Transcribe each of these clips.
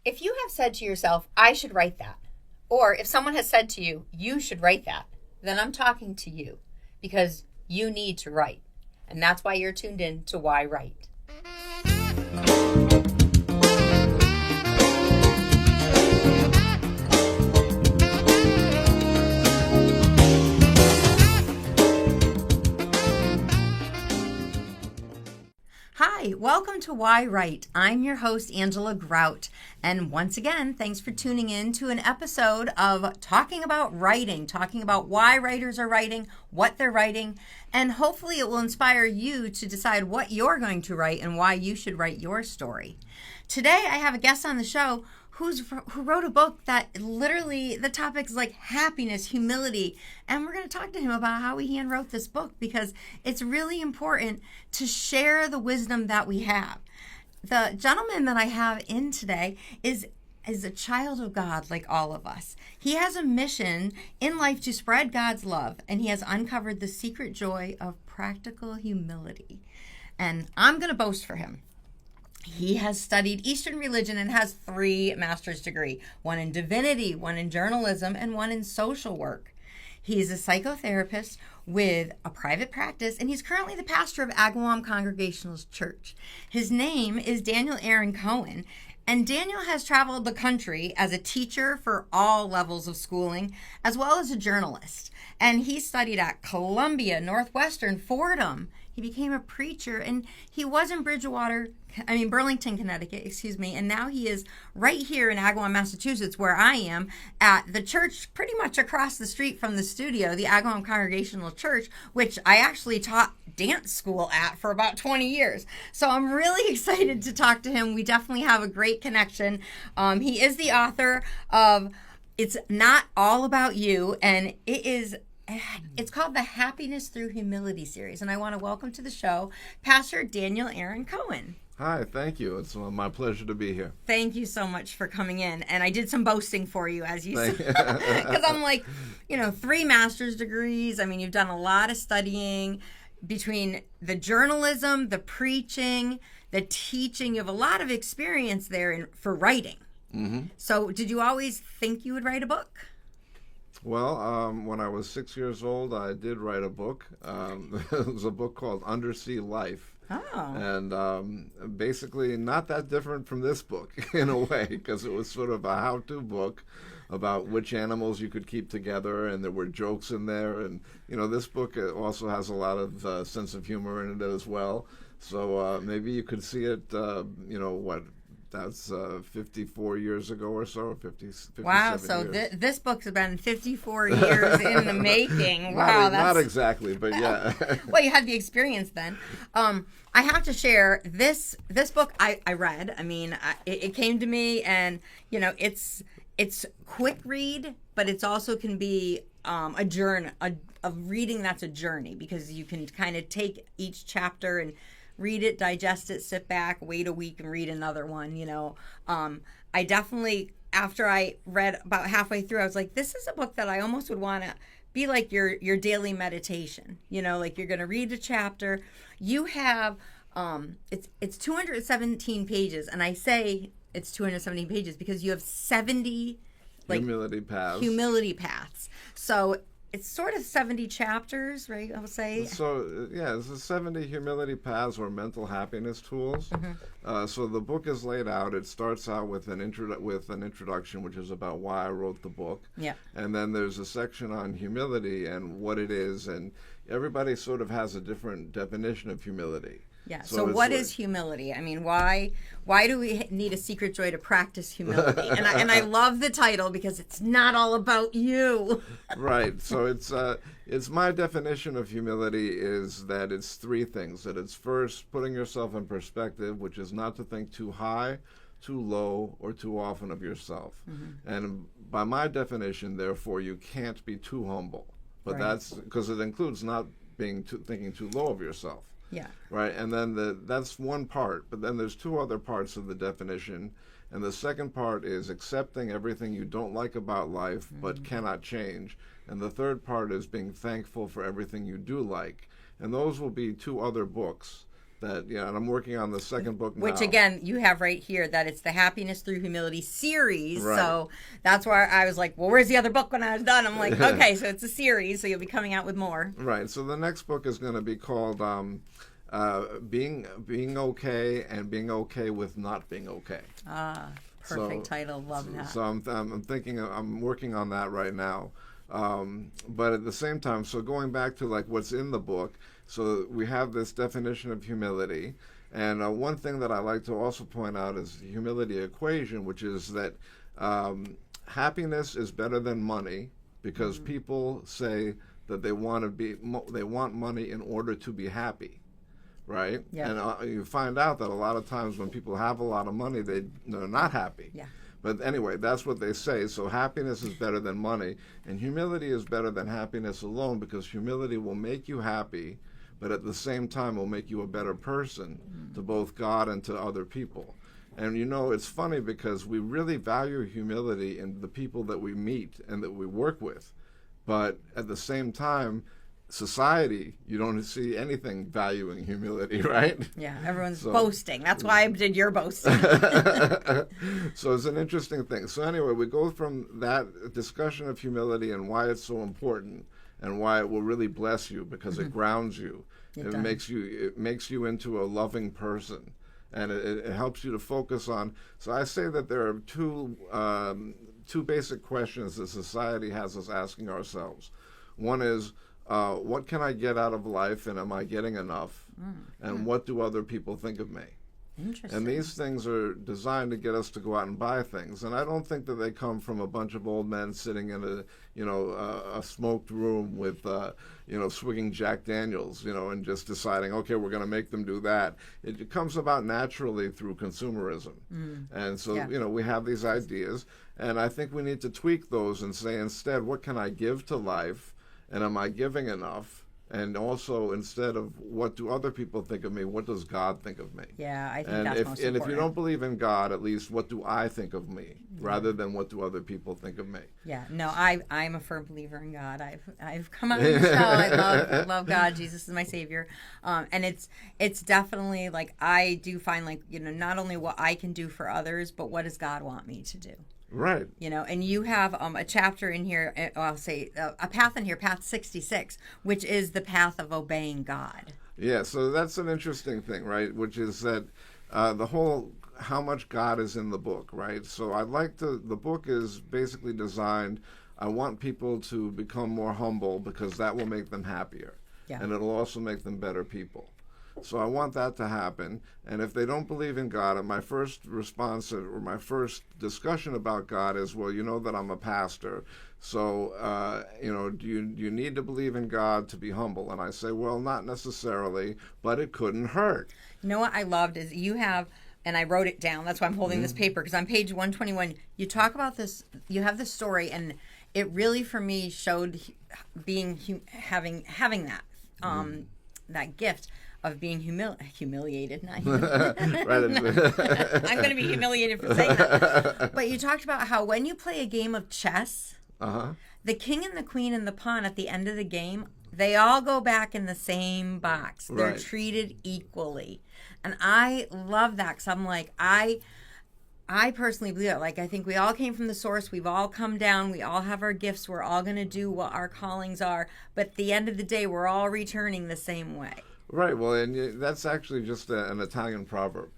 If you have said to yourself, I should write that, or if someone has said to you, you should write that, then I'm talking to you because you need to write. And that's why you're tuned in to yWrite. Hi, welcome to yWrite. I'm your host, Angela Grout. And once again, thanks for tuning in to an episode of talking about writing, talking about why writers are writing, what they're writing, and hopefully it will inspire you to decide what you're going to write and why you should write your story. Today, I have a guest on the show who wrote a book that literally the topic is like happiness, humility, and we're going to talk to him about how he handwrote this book because it's really important to share the wisdom that we have. The gentleman that I have in today is a child of God like all of us. He has a mission in life to spread God's love, and he has uncovered the secret joy of practical humility. And I'm going to boast for him. He has studied Eastern religion and has 3 master's degrees, one in divinity, one in journalism, and one in social work. He is a psychotherapist with a private practice, and he's currently the pastor of Agawam Congregational Church. His name is Daniel Aaron Cohen, and Daniel has traveled the country as a teacher for all levels of schooling, as well as a journalist. And he studied at Columbia, Northwestern, Fordham. He became a preacher, and he was in Burlington, Connecticut, and now he is right here in Agawam, Massachusetts, where I am, at the church pretty much across the street from the studio, the Agawam Congregational Church, which I actually taught dance school at for about 20 years. So I'm really excited to talk to him. We definitely have a great connection. He is the author of It's Not All About You, and it's called the Happiness Through Humility series. And I want to welcome to the show Pastor Daniel Aaron Cohen. Hi, thank you. It's my pleasure to be here. Thank you so much for coming in. And I did some boasting for you, as you said. Because I'm like, 3 master's degrees. I mean, you've done a lot of studying between the journalism, the preaching, the teaching. You have a lot of experience there for writing. Mm-hmm. So did you always think you would write a book? Well, when I was 6 years old, I did write a book. It was a book called Undersea Life. Oh. And basically not that different from this book in a way, because it was sort of a how-to book about which animals you could keep together, and there were jokes in there. And, this book also has a lot of sense of humor in it as well. So maybe you could see it, that's 54 years ago or so, 57 Wow, so this book's been 54 years in the making. Wow, not exactly, but yeah. Well, you had the experience then. I have to share this book I read. I mean, it came to me, and, it's quick read, but it's also can be a journey, a reading that's a journey, because you can kind of take each chapter and read it, digest it, sit back, wait a week, and read another one, I definitely, after I read about halfway through, I was like, this is a book that I almost would want to be like your daily meditation. Like you're going to read a chapter. You have, it's 217 pages, and I say it's 217 pages because you have 70 humility paths. So it's sort of 70 chapters, right? I would say. So, it's 70 humility paths or mental happiness tools. Mm-hmm. So the book is laid out. It starts out with an introduction, which is about why I wrote the book. Yeah. And then there's a section on humility and what it is, and everybody sort of has a different definition of humility. Yeah. So what is humility? I mean, why do we need a secret joy to practice humility? And I love the title because it's not all about you. Right. So it's my definition of humility is that it's 3 things. That it's first putting yourself in perspective, which is not to think too high, too low, or too often of yourself. Mm-hmm. And by my definition, therefore, you can't be too humble. But that's because it includes not thinking too low of yourself. Yeah. Right. And then that's one part. But then there's 2 other parts of the definition. And the second part is accepting everything you don't like about life but cannot change. And the third part is being thankful for everything you do like. And those will be 2 other books that, and I'm working on the second book now. Which, again, you have right here, that it's the Happiness Through Humility series. Right. So that's why I was like, well, where's the other book when I was done? I'm like, okay, so it's a series, so you'll be coming out with more. Right. So the next book is going to be called Being Okay and Being Okay with Not Being Okay. Perfect title. Love that. So I'm working on that right now. But at the same time, so going back to like what's in the book, so we have this definition of humility. And one thing that I like to also point out is the humility equation, which is that happiness is better than money, because people say that they want money in order to be happy. Right? Yeah. And you find out that a lot of times when people have a lot of money, they're not happy. Yeah. But anyway, that's what they say. So happiness is better than money, and humility is better than happiness alone, because humility will make you happy, but at the same time will make you a better person to both God and to other people. And it's funny because we really value humility in the people that we meet and that we work with. But at the same time, society, you don't see anything valuing humility, right? Yeah, everyone's boasting. That's why I did your boasting. So it's an interesting thing. So anyway, we go from that discussion of humility and why it's so important and why it will really bless you, because it grounds you. It makes you into a loving person, and it helps you to focus on. So I say that there are two basic questions that society has us asking ourselves. One is, what can I get out of life, and am I getting enough? And what do other people think of me? Interesting. And these things are designed to get us to go out and buy things. And I don't think that they come from a bunch of old men sitting in a smoked room with, swigging Jack Daniels, and just deciding, okay, we're going to make them do that. It comes about naturally through consumerism. And so, we have these ideas. And I think we need to tweak those and say, instead, what can I give to life? And am I giving enough? And also, instead of what do other people think of me, what does God think of me? Yeah, I think that's most important. And if you don't believe in God, at least what do I think of me, rather than what do other people think of me? Yeah, no, I'm a firm believer in God. I've come out of the show. I love God. Jesus is my Savior. And it's definitely like, I do find, like, not only what I can do for others, but what does God want me to do? Right. And you have a chapter in here, I'll say a path in here, path 66, which is the path of obeying God. Yeah, so that's an interesting thing, right? Which is that the whole, how much God is in the book, right? So the book is basically designed, I want people to become more humble, because that will make them happier. Yeah. And it'll also make them better people. So I want that to happen. And if they don't believe in God, and my first response or my first discussion about God is, well, you know that I'm a pastor. So, do you need to believe in God to be humble? And I say, well, not necessarily, but it couldn't hurt. You know what I loved is you have, and I wrote it down. That's why I'm holding this paper, because on page 121, you talk about this, you have this story, and it really, for me, showed having that, that gift of being humiliated. Not humiliated. I'm going to be humiliated for saying that. But you talked about how when you play a game of chess, the king and the queen and the pawn at the end of the game, they all go back in the same box. They're treated equally. And I love that, because I'm like, I personally believe it. Like, I think we all came from the source. We've all come down. We all have our gifts. We're all going to do what our callings are. But at the end of the day, we're all returning the same way. Right. Well, and that's actually just an Italian proverb.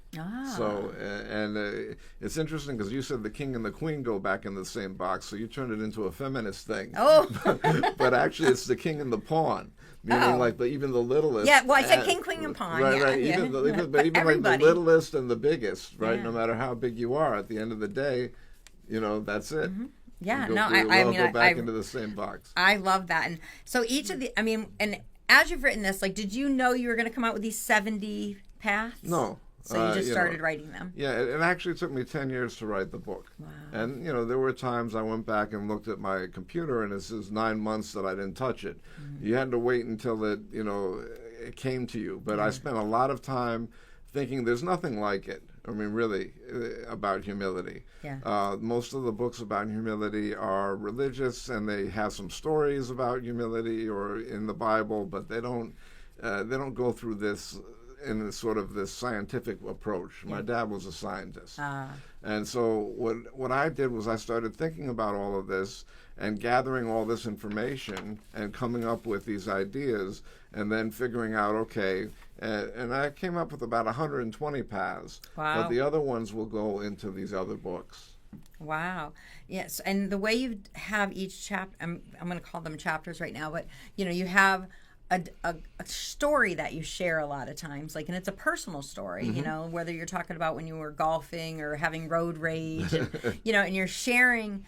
So, and it's interesting because you said the king and the queen go back in the same box, so you turned it into a feminist thing. Oh. But actually, it's the king and the pawn, meaning like even the littlest. Yeah. Well, I said king, queen, and pawn. Right. Yeah, right. yeah. Even like the littlest and the biggest. Right. Yeah. No matter how big you are, at the end of the day, that's it. Mm-hmm. Yeah. I go back into the same box. I love that, and so each of the, and as you've written this, like, did you know you were going to come out with these 70 paths? No. So you just started writing them? Yeah, it actually took me 10 years to write the book. Wow. And, there were times I went back and looked at my computer, and it says 9 months that I didn't touch it. You had to wait until it came to you. But I spent a lot of time thinking there's nothing like it. I mean, really, about humility. Yeah. Most of the books about humility are religious, and they have some stories about humility or in the Bible, but they don't go through this in sort of this scientific approach. My dad was a scientist. And so what I did was I started thinking about all of this and gathering all this information and coming up with these ideas and then figuring out, okay, and I came up with about 120 paths. Wow. But the other ones will go into these other books. Wow. Yes. And the way you have each chapter, I'm going to call them chapters right now, but you have a story that you share a lot of times, like, and it's a personal story, whether you're talking about when you were golfing or having road rage, and, and you're sharing,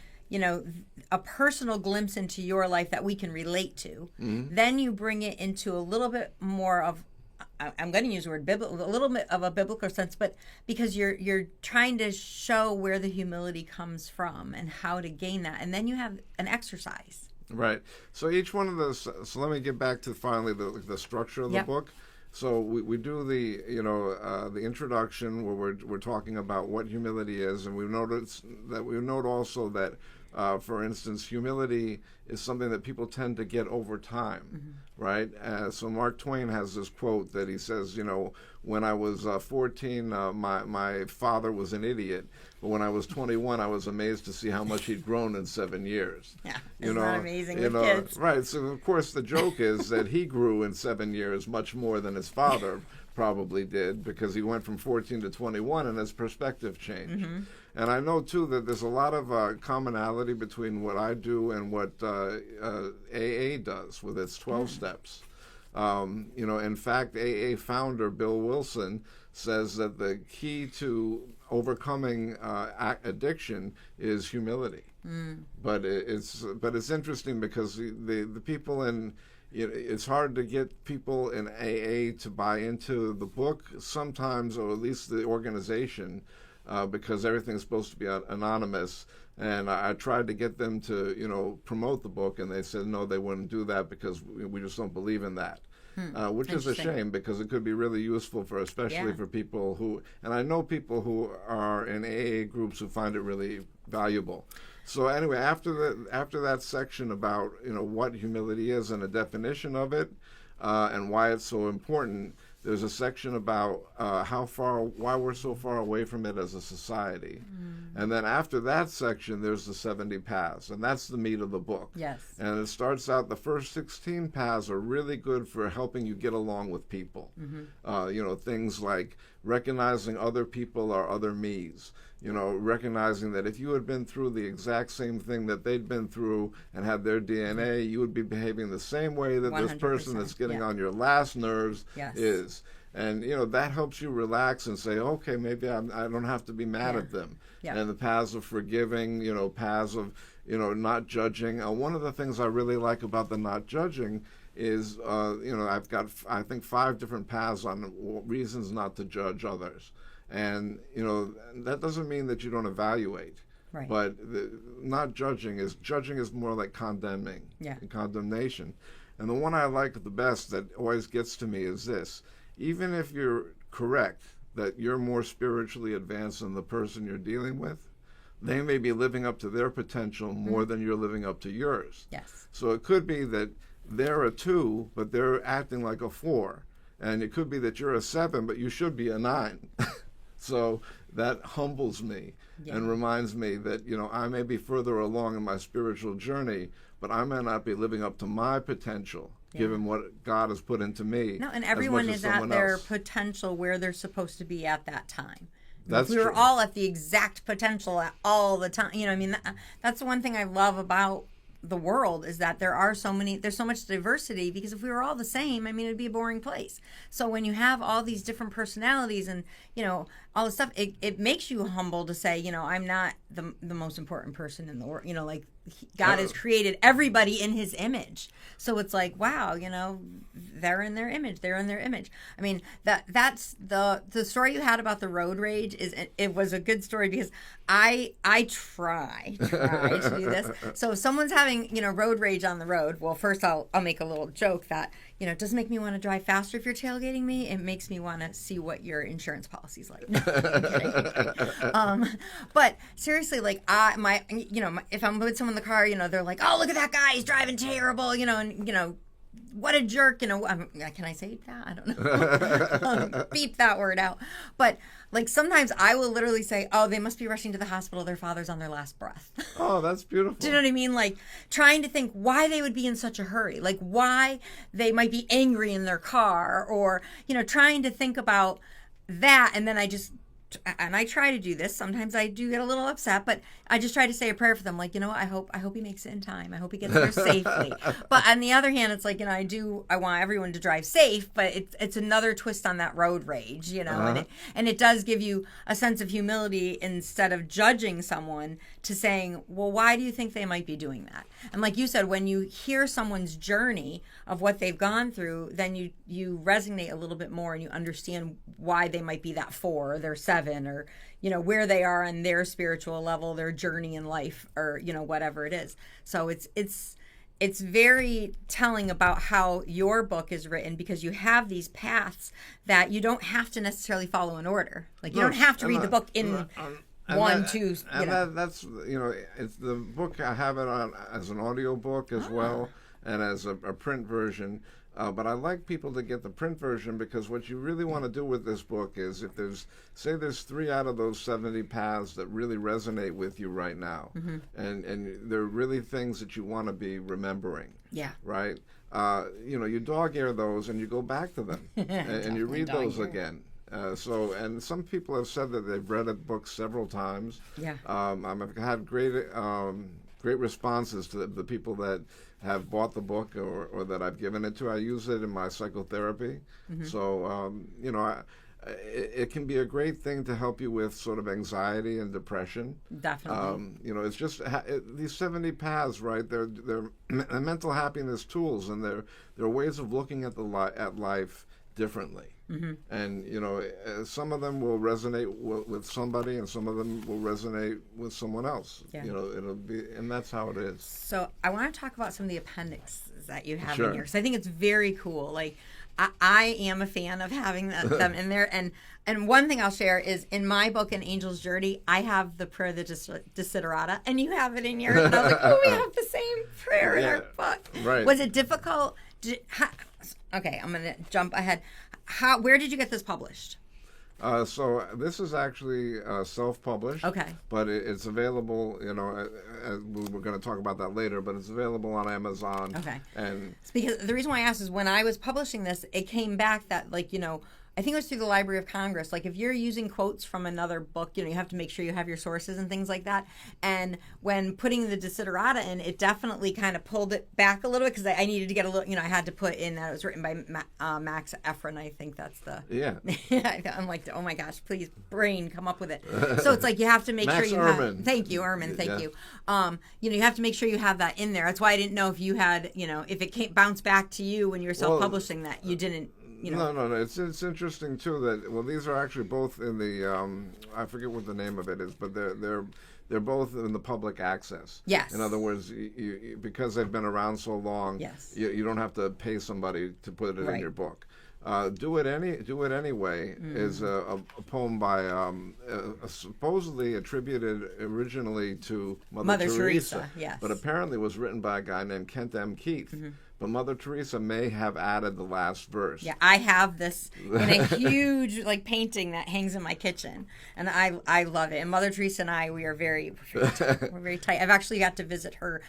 a personal glimpse into your life that we can relate to. Then you bring it into a little bit more of, I'm going to use the word biblical, a little bit of a biblical sense, but because you're trying to show where the humility comes from and how to gain that. And then you have an exercise. Right. So each one of those. So let me get back to finally the structure of the book. So we do the introduction where we're talking about what humility is, and we note also that for instance, humility is something that people tend to get over time, right? So Mark Twain has this quote that he says, when I was 14, my father was an idiot, but when I was 21, I was amazed to see how much he'd grown in 7 years. Yeah, isn't that amazing with kids? Right. So of course the joke is that he grew in 7 years much more than his father probably did, because he went from 14 to 21 and his perspective changed. And I know too that there's a lot of commonality between what I do and what AA does with its 12 steps. In fact, AA founder Bill Wilson says that the key to overcoming addiction is humility. But it's interesting because the people in it's hard to get people in AA to buy into the book sometimes, or at least the organization, because everything's supposed to be anonymous. And I tried to get them to, promote the book, and they said no, they wouldn't do that because we just don't believe in that. Which is a shame, because it could be really useful especially for people who, and I know people who are in AA groups who find it really valuable. So anyway, after that section about what humility is and a definition of it, and why it's so important, there's a section about why we're so far away from it as a society. And then after that section, there's the 70 paths, and that's the meat of the book. Yes. And it starts out, the first 16 paths are really good for helping you get along with people. Things like recognizing other people are other me's. Recognizing that if you had been through the exact same thing that they'd been through and had their DNA, you would be behaving the same way that this person that's getting on your last nerves is. And, that helps you relax and say, okay, maybe I don't have to be mad at them. And the paths of forgiving, paths of, not judging. One of the things I really like about the not judging is, I've got, I think, 5 different paths on reasons not to judge others. And, that doesn't mean that you don't evaluate. Right. But not judging is more like condemning and condemnation. And the one I like the best that always gets to me is this. Even if you're correct that you're more spiritually advanced than the person you're dealing with, they may be living up to their potential more than you're living up to yours. Yes. So it could be that they're a 2, but they're acting like a 4. And it could be that you're a 7, but you should be a 9. So that humbles me and reminds me that, I may be further along in my spiritual journey, but I may not be living up to my potential, given what God has put into me. No, and everyone is at their potential where they're supposed to be at that time. That's we were all at the exact potential at all the time. That's the one thing I love about the world, is that there's so much diversity, because if we were all the same, it'd be a boring place. So when you have all these different personalities and, all this stuff, it makes you humble to say, I'm not the most important person in the world. God has created everybody in his image. So it's like, wow, they're in their image. They're in their image. That's the story you had about the road rage it was a good story, because I try to do this. So if someone's having, road rage on the road, well, first I'll make a little joke that, it doesn't make me want to drive faster if you're tailgating me. It makes me want to see what your insurance policy's like. No, I'm kidding. But seriously, like if I'm with someone in the car, they're like, oh, look at that guy, he's driving terrible, and what a jerk, can I say that? I don't know. Beep that word out. But like sometimes I will literally say, oh, they must be rushing to the hospital. Their father's on their last breath. Oh, that's beautiful. Do you know what I mean? Like trying to think why they would be in such a hurry, like why they might be angry in their car, or, trying to think about that. And then I try to do this. Sometimes I do get a little upset, but I just try to say a prayer for them. Like, I hope he makes it in time. I hope he gets there safely. But on the other hand, it's like, I want everyone to drive safe, but it's another twist on that road rage, and it does give you a sense of humility instead of judging someone to saying, well, why do you think they might be doing that? And like you said, when you hear someone's journey of what they've gone through, then you resonate a little bit more and you understand why they might be that 4 or they're 7 or, where they are on their spiritual level, their journey in life, or, whatever it is. So it's very telling about how your book is written, because you have these paths that you don't have to necessarily follow in order. Like you don't have to read the book in two. That's it's the book. I have it on as an audio book as well, and as a print version. But I like people to get the print version, because what you really want to do with this book is, if there's 3 out of those 70 paths that really resonate with you right now, and they're really things that you want to be remembering. Yeah. Right. You dog ear those and you go back to them and you read those again. And some people have said that they've read a book several times. Yeah. I've had great responses to the people that have bought the book or that I've given it to. I use it in my psychotherapy. So, it can be a great thing to help you with sort of anxiety and depression. Definitely. It's just these 70 paths, right? They're mental happiness tools, and they're ways of looking at at life differently. And some of them will resonate with somebody, and some of them will resonate with someone else. Yeah. It'll be, and that's how it is. So I want to talk about some of the appendixes that you have Sure. in here, because I think it's very cool. Like I am a fan of having them in there. And one thing I'll share is, in my book, An Angel's Journey, I have the prayer, the Desiderata, and you have it in yours. And I was like, oh, we have the same prayer in our book. Right. Was it difficult? Okay, I'm going to jump ahead. Where did you get this published? So this is actually self-published. Okay. But it's available, we're going to talk about that later, but it's available on Amazon. Okay. And it's because the reason why I asked is, when I was publishing this, it came back that, like, I think it was through the Library of Congress. Like, if you're using quotes from another book, you have to make sure you have your sources and things like that. And when putting the Desiderata in, it definitely kind of pulled it back a little bit, because I needed to get a little, I had to put in that it was written by Max Efron. I think that's the... Yeah. I'm like, oh my gosh, please, brain, come up with it. So it's like you have to make sure you have... Thank you, Ehrman. Thank you. You have to make sure you have that in there. That's why I didn't know if you had, if it bounced back to you when you were self-publishing that you didn't... No. It's interesting too that these are actually both in the I forget what the name of it is, but they're both in the public access. Yes. In other words, you, because they've been around so long, yes, you don't have to pay somebody to put it in your book. Do It Anyway is a poem by supposedly attributed originally to Mother Teresa, yes, but apparently was written by a guy named Kent M. Keith. But Mother Teresa may have added the last verse. Yeah, I have this in a huge painting that hangs in my kitchen, and I love it. And Mother Teresa and I, we're very tight. I've actually got to visit her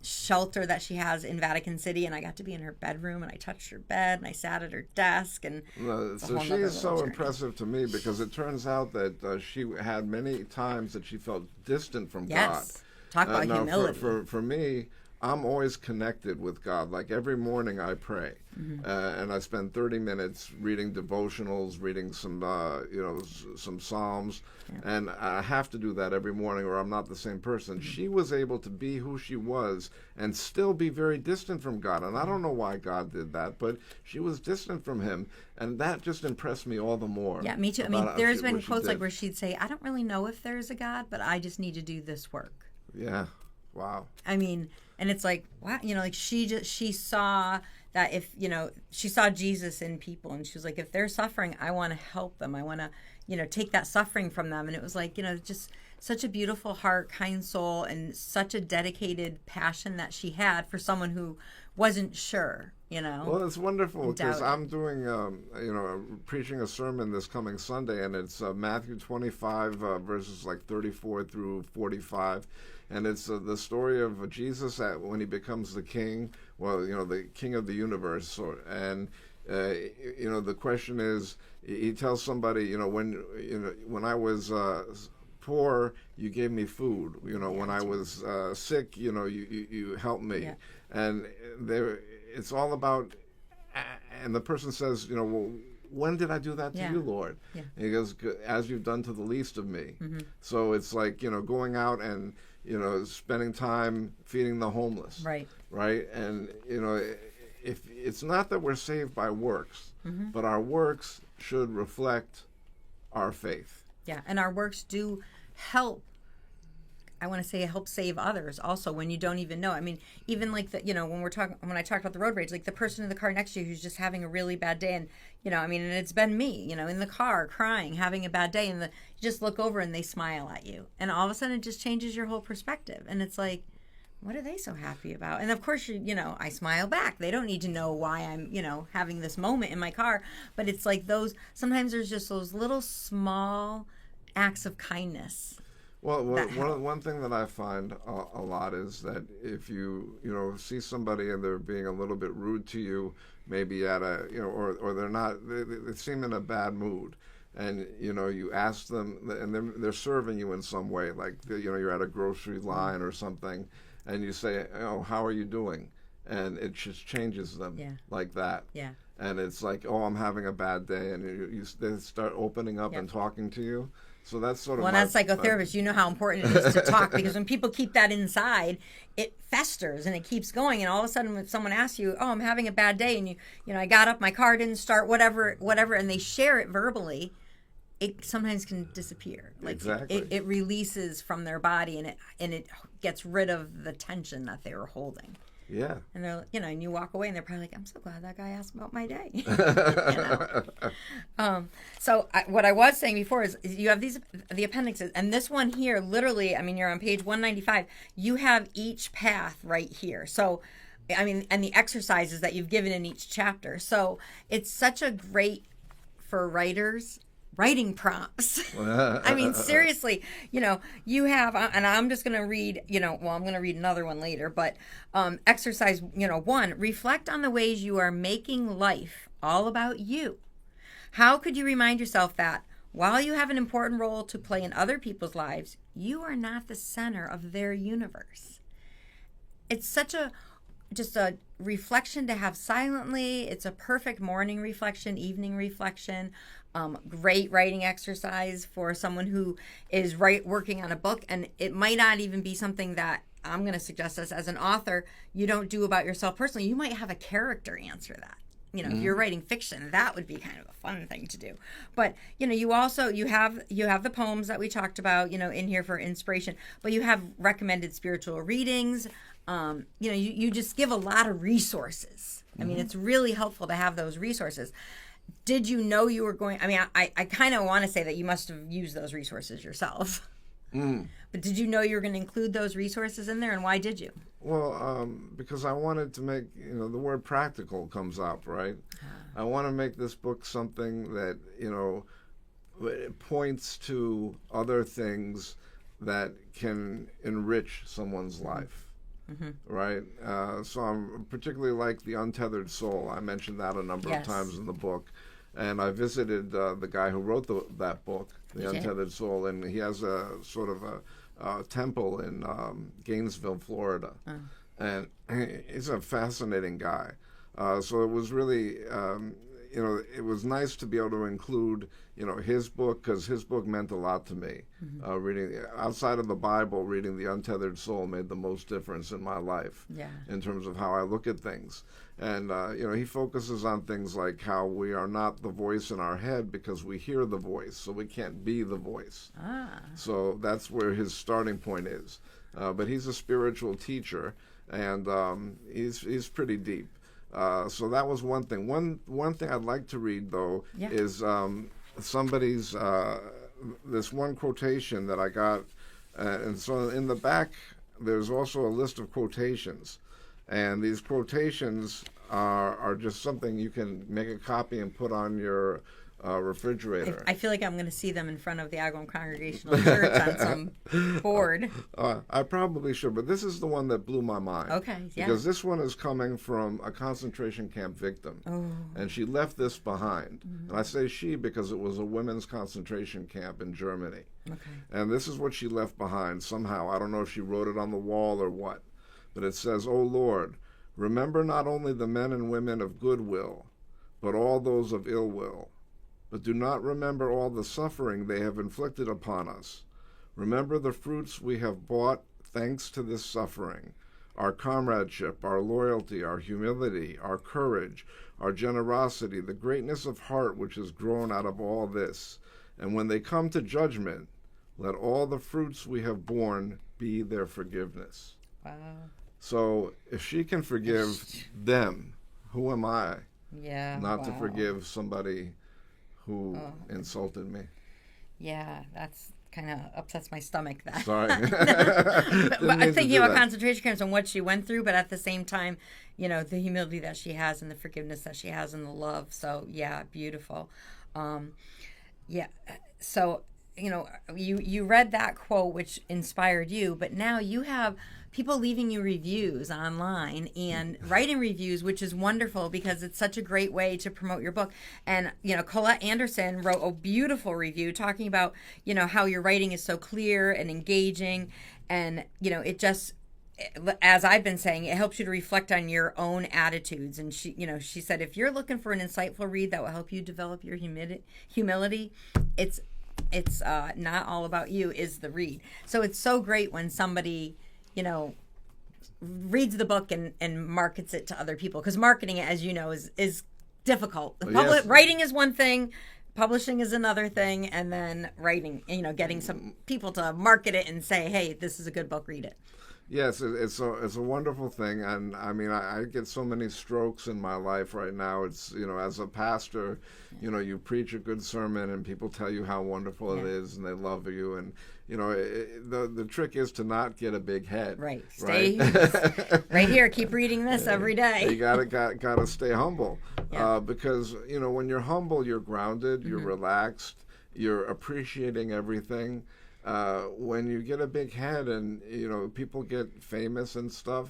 shelter that she has in Vatican City, and I got to be in her bedroom, and I touched her bed, and I sat at her desk, and so she is so impressive to me, because it turns out that she had many times that she felt distant from God. Talk about humility. For me, I'm always connected with God. Like every morning I pray, and I spend 30 minutes reading devotionals, reading some Psalms, and I have to do that every morning or I'm not the same person. She was able to be who she was and still be very distant from God. And I don't know why God did that, but she was distant from him, and that just impressed me all the more. Yeah, me too. I mean, there's been quotes like where she'd say, I don't really know if there's a God, but I just need to do this work. Yeah. Wow. I mean, and it's like, wow, she saw that if, she saw Jesus in people, and she was like, if they're suffering, I want to help them. I want to, take that suffering from them. And it was like, just such a beautiful heart, kind soul, and such a dedicated passion that she had for someone who wasn't sure, Well, it's wonderful because doubted. I'm doing, preaching a sermon this coming Sunday, and it's Matthew 25, verses like 34 through 45. And it's the story of Jesus when he becomes the king, the king of the universe. The question is, he tells somebody, when I was poor, you gave me food. When I was sick, you helped me. Yeah. And it's all about, and the person says, well, when did I do that to you, Lord? Yeah. And he goes, as you've done to the least of me. Mm-hmm. So it's like, going out and, spending time feeding the homeless. Right. Right. And, if it's not that we're saved by works, Mm-hmm. but our works should reflect our faith. Yeah, and our works do help. I want to say help save others also when you don't even know. I mean, even like when I talk about the road rage, like the person in the car next to you who's just having a really bad day, and and it's been me, in the car crying, having a bad day, and you just look over and they smile at you, and all of a sudden it just changes your whole perspective, and it's like, what are they so happy about? And of course, I smile back. They don't need to know why I'm, having this moment in my car. But it's like sometimes there's just those little small acts of kindness. Well, one thing that I find a lot is that if you, see somebody and they're being a little bit rude to you, maybe at a, or they're not, they seem in a bad mood. And, you ask them, and they're serving you in some way, like, you're at a grocery line or something. And you say, how are you doing? And it just changes them like that. Yeah. And it's like, I'm having a bad day. And they start opening up and talking to you. So that's sort of as a psychotherapist, you know how important it is to talk, because when people keep that inside, it festers and it keeps going. And all of a sudden when someone asks you, I'm having a bad day, and I got up, my car didn't start, whatever, and they share it verbally, it sometimes can disappear. Like exactly. It releases from their body, and it gets rid of the tension that they were holding. Yeah. And they're, and you walk away, and they're probably like, I'm so glad that guy asked about my day. What I was saying before is you have the appendixes, and this one here, literally, you're on page 195. You have each path right here. So, and the exercises that you've given in each chapter. So it's such a great, for writers, writing prompts. Seriously, you have, and I'm just going to read, I'm going to read another one later, but exercise, 1, reflect on the ways you are making life all about you. How could you remind yourself that while you have an important role to play in other people's lives, you are not the center of their universe? It's such just a reflection to have silently. It's a perfect morning reflection, evening reflection. Great writing exercise for someone who is working on a book, and it might not even be something that I'm going to suggest as an author you don't do about yourself personally. You might have a character answer that. If you're writing fiction, that would be kind of a fun thing to do. But you also you have the poems that we talked about in here for inspiration, but you have recommended spiritual readings. You just give a lot of resources. It's really helpful to have those resources. Did you know you were going? I kind of want to say that you must have used those resources yourself. But did you know you were going to include those resources in there, and why did you? Well, because I wanted to make, the word practical comes up, right? I want to make this book something that, it points to other things that can enrich someone's life. Mm-hmm. Right? So I'm particularly like The Untethered Soul. I mentioned that a number of times in the book. And I visited the guy who wrote that book, The Untethered Soul, and he has a sort of a temple in Gainesville, Florida. And he's a fascinating guy. So it was really, it was nice to be able to include, his book, because his book meant a lot to me. Mm-hmm. Reading outside of the Bible, reading The Untethered Soul made the most difference in my life. In terms of how I look at things. And he focuses on things like how we are not the voice in our head because we hear the voice, so we can't be the voice. So that's where his starting point is. But he's a spiritual teacher, and he's pretty deep. So that was one thing. One thing I'd like to read, though, is somebody's this one quotation that I got And so in the back, there's also a list of quotations. And these quotations are just something you can make a copy and put on your refrigerator. I feel like I'm going to see them in front of the Algonquin Congregational Church on some board. I probably should, but this is the one that blew my mind. Okay, yeah. Because this one is coming from a concentration camp victim. Oh. And she left this behind. And I say she because it was a women's concentration camp in Germany. Okay. And this is what she left behind somehow. I don't know if she wrote it on the wall or what. But it says, "O Lord, remember not only the men and women of good will, but all those of ill will. But do not remember all the suffering they have inflicted upon us. Remember the fruits we have bought thanks to this suffering, our comradeship, our loyalty, our humility, our courage, our generosity, the greatness of heart which has grown out of all this. And when they come to judgment, let all the fruits we have borne be their forgiveness." Wow. So if she can forgive them, who am I not to forgive somebody who insulted me? Yeah, that's kind of upsets my stomach. That. Sorry. but I'm thinking about concentration camps and what she went through, but at the same time, the humility that she has and the forgiveness that she has and the love. So, yeah, beautiful. So, you read that quote, which inspired you, but now you have people leaving you reviews online and writing reviews, which is wonderful because it's such a great way to promote your book. And, Colette Anderson wrote a beautiful review talking about, how your writing is so clear and engaging. And, it just, as I've been saying, it helps you to reflect on your own attitudes. And she said, if you're looking for an insightful read that will help you develop your humility, it's not all about you is the read. So it's so great when somebody, reads the book and markets it to other people, because marketing it, as you know, is difficult. Yes. Writing is one thing, publishing is another thing, and then writing, getting some people to market it and say, hey, this is a good book, read it. Yes, it's a wonderful thing, and I mean I get so many strokes in my life right now. It's as a pastor, you preach a good sermon and people tell you how wonderful it is and they love you, and the trick is to not get a big head. Right. Stay right here. Keep reading this every day. You gotta stay humble, because when you're humble, you're grounded, you're relaxed, you're appreciating everything. When you get a big head and people get famous and stuff,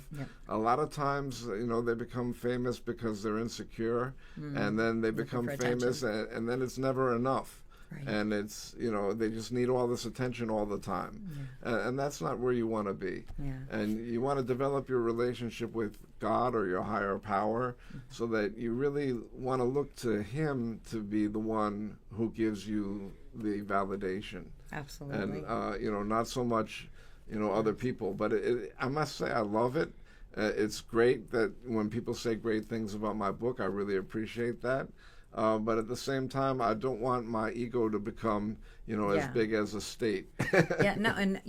a lot of times they become famous because they're insecure, and then they become famous and then it's never enough. Right. And it's they just need all this attention all the time, and that's not where you want to be. And you want to develop your relationship with God or your higher power, so that you really want to look to Him to be the one who gives you the validation. Absolutely. And not so much other people, but I must say I love it. It's great that when people say great things about my book, I really appreciate that. But at the same time, I don't want my ego to become, as big as a state. And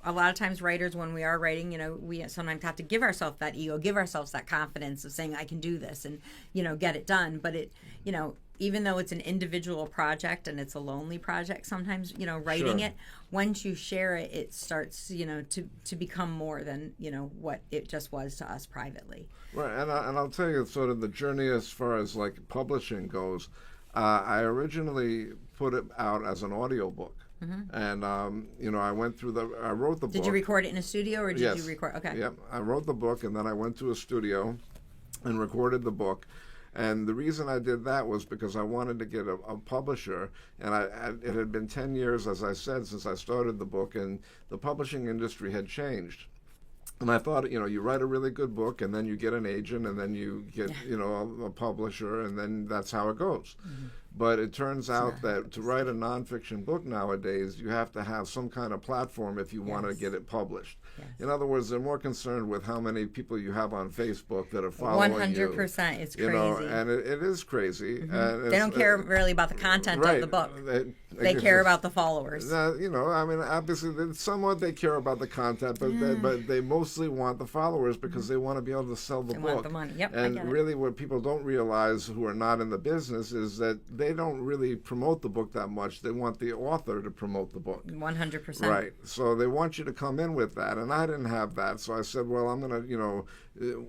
a lot of times writers, when we are writing, we sometimes have to give ourselves that ego, give ourselves that confidence of saying, I can do this and, get it done. But it, even though it's an individual project and it's a lonely project, sometimes, writing it, once you share it, it starts, to become more than, what it just was to us privately. Right, and I'll tell you sort of the journey as far as like publishing goes. I originally put it out as an audiobook. And, I went through I wrote the book. Did you record it in a studio or did you record? Okay. Yep, I wrote the book and then I went to a studio and recorded the book. And the reason I did that was because I wanted to get a publisher, and it had been 10 years, as I said, since I started the book, and the publishing industry had changed. And I thought, you write a really good book, and then you get an agent, and then you get, a publisher, and then that's how it goes. But it turns out that to write a nonfiction book nowadays, you have to have some kind of platform if you want to get it published. In other words, they're more concerned with how many people you have on Facebook that are following 100%. It's crazy. And it is crazy. They don't care really about the content of the book. They care about the followers. Obviously, somewhat they care about the content, but they mostly want the followers because they want to be able to sell the book. Want the money. Yep, and really what people don't realize who are not in the business is that they they don't really promote the book that much. They want the author to promote the book. 100%. Right. So they want you to come in with that, and I didn't have that. So I said, well, I'm going to,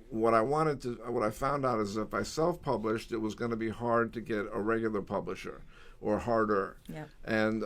what I found out is if I self-published, it was going to be hard to get a regular publisher, or harder. Yeah. And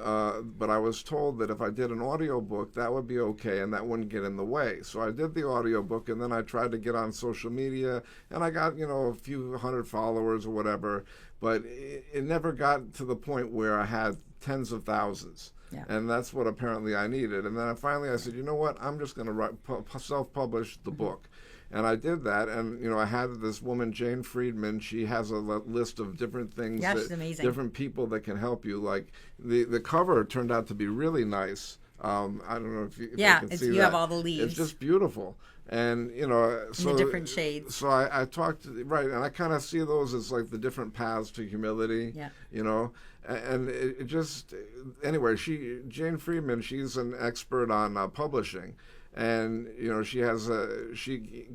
but I was told that if I did an audiobook, that would be okay and that wouldn't get in the way. So I did the audiobook, and then I tried to get on social media, and I got, a few hundred followers or whatever, but it never got to the point where I had tens of thousands. Yeah. And that's what apparently I needed. And then I said, you know what, I'm just going to self-publish the book. And I did that, and I had this woman, Jane Friedman. She has a list of different things, she's amazing. Different people that can help you. Like the cover turned out to be really nice. I don't know if you can see that. You have all the leaves. It's just beautiful, and so the different shades. So I talked right, and I kind of see those as like the different paths to humility. Yeah. And it just anyway. Jane Friedman, she's an expert on publishing. And she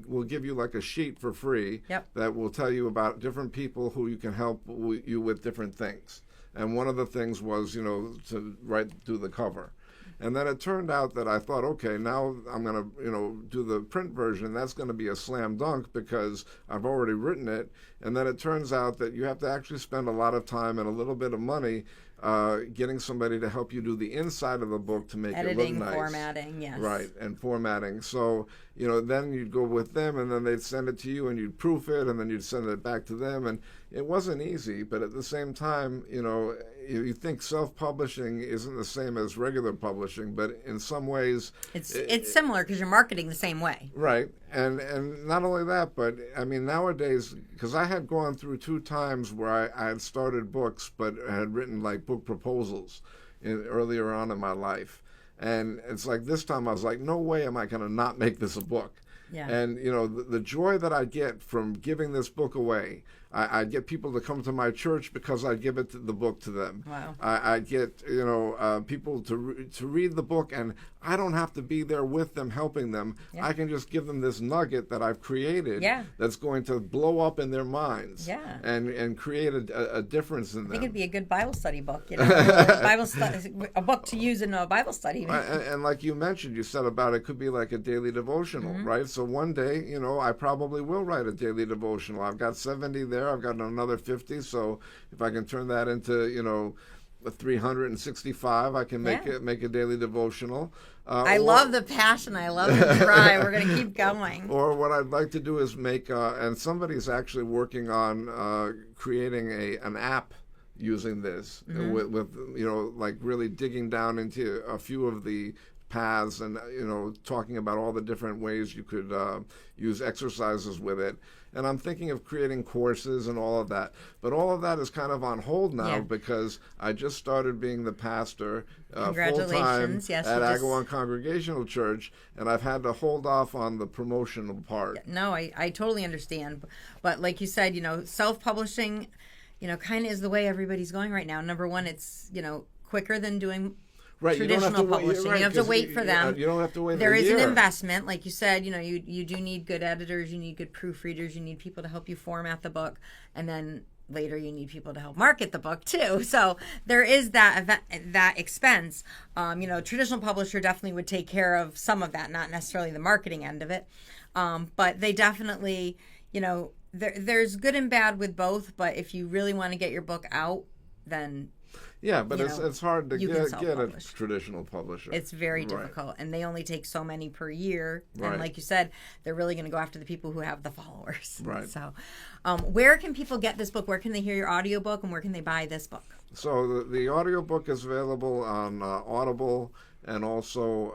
will give you like a sheet for free. Yep. That will tell you about different people who you can help you with different things. And one of the things was to do the cover. And then it turned out that I thought, okay, now I'm going to do the print version. That's going to be a slam dunk because I've already written it. And then it turns out that you have to actually spend a lot of time and a little bit of money getting somebody to help you do the inside of the book to make it look nice. Formatting, yes. Right, and formatting. So, then you'd go with them, and then they'd send it to you, and you'd proof it, and then you'd send it back to them. And it wasn't easy, but at the same time, you think self-publishing isn't the same as regular publishing, but in some ways... It's similar because you're marketing the same way. Right. And not only that, but I mean, nowadays, because I had gone through 2 times where I had started books, but I had written like book proposals earlier on in my life. And it's like this time I was like, no way am I going to not make this a book. Yeah. And, the joy that I get from giving this book away, I get people to come to my church because I give the book to them. Wow. I get, people to read the book, and I don't have to be there with them helping them. Yeah. I can just give them this nugget that I've created that's going to blow up in their minds and create a difference in them. I think it'd be a good Bible study book, a book to use in a Bible study. And like you mentioned, you said about it could be like a daily devotional, right? So one day, I probably will write a daily devotional. I've got 70 there. I've got another 50. So if I can turn that into, 365, I can make a daily devotional. I love the passion. I love the drive. We're going to keep going. Or what I'd like to do is make, and somebody's actually working on creating an app using this with like really digging down into a few of the paths and talking about all the different ways you could use exercises with it. And I'm thinking of creating courses and all of that. But all of that is kind of on hold now because I just started being the pastor full-time at Agawam Congregational Church, and I've had to hold off on the promotional part. No, I totally understand. But like you said, self-publishing, kind of is the way everybody's going right now. Number one, it's, quicker than doing traditional publishing. You have to wait for them. You don't have to wait. There is an investment, like you said. You do need good editors. You need good proofreaders. You need people to help you format the book, and then later you need people to help market the book too. So there is that expense. Traditional publisher definitely would take care of some of that, not necessarily the marketing end of it, but they definitely, there's good and bad with both. But if you really want to get your book out, then but it's hard to get a traditional publisher. It's very difficult, and they only take so many per year. Right. And like you said, they're really going to go after the people who have the followers. Right. So, where can people get this book? Where can they hear your audiobook, and where can they buy this book? So the audiobook is available on Audible and also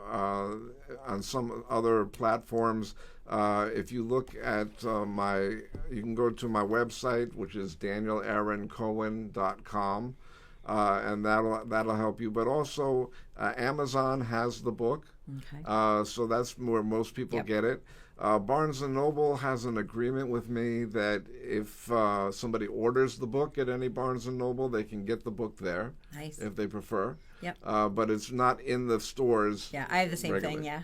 on some other platforms. If you look at you can go to my website, which is danielaaroncohen.com. And that'll help you. But also, Amazon has the book, so that's where most people get it. Barnes & Noble has an agreement with me that if somebody orders the book at any Barnes & Noble, they can get the book there. Nice. If they prefer. Yep. But it's not in the stores. Yeah, I have the same regularly. thing, yeah.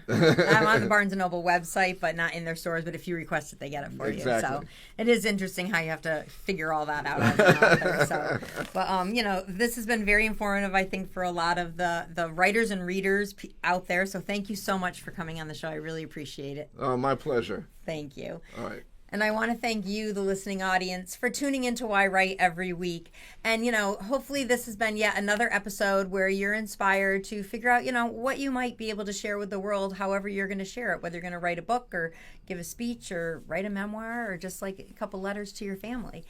I'm on the Barnes & Noble website, but not in their stores. But if you request it, they get it for you. So it is interesting how you have to figure all that out as an author. So, but, this has been very informative, I think, for a lot of the writers and readers out there. So thank you so much for coming on the show. I really appreciate it. Oh, my pleasure. Thank you. All right. And I want to thank you, the listening audience, for tuning into yWrite every week. And, hopefully this has been yet another episode where you're inspired to figure out, what you might be able to share with the world, however you're going to share it, whether you're going to write a book or give a speech or write a memoir or just like a couple letters to your family.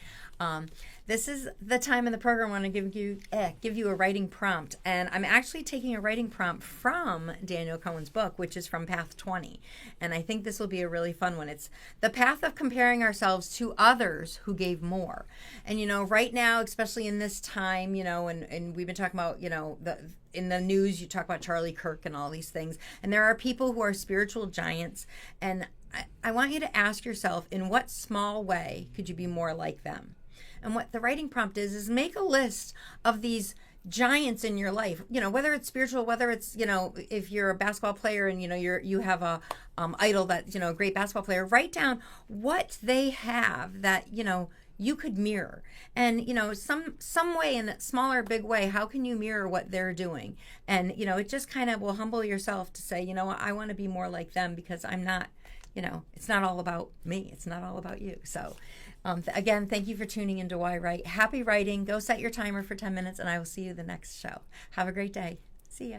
This is the time in the program I want to give you a writing prompt. And I'm actually taking a writing prompt from Daniel Cohen's book, which is from Path 20. And I think this will be a really fun one. It's the path of comparing ourselves to others who gave more. And, right now, especially in this time, and we've been talking about, in the news, you talk about Charlie Kirk and all these things. And there are people who are spiritual giants. And I want you to ask yourself, in what small way could you be more like them? And what the writing prompt is make a list of these giants in your life, whether it's spiritual, whether it's, if you're a basketball player and, you have a idol that's, a great basketball player, write down what they have that, you could mirror. And, some way, in a small or big way, how can you mirror what they're doing? And, it just kind of will humble yourself to say, I want to be more like them, because I'm not, it's not all about me. It's not all about you. So, again, thank you for tuning into yWrite. Happy writing. Go set your timer for 10 minutes, and I will see you the next show. Have a great day. See ya.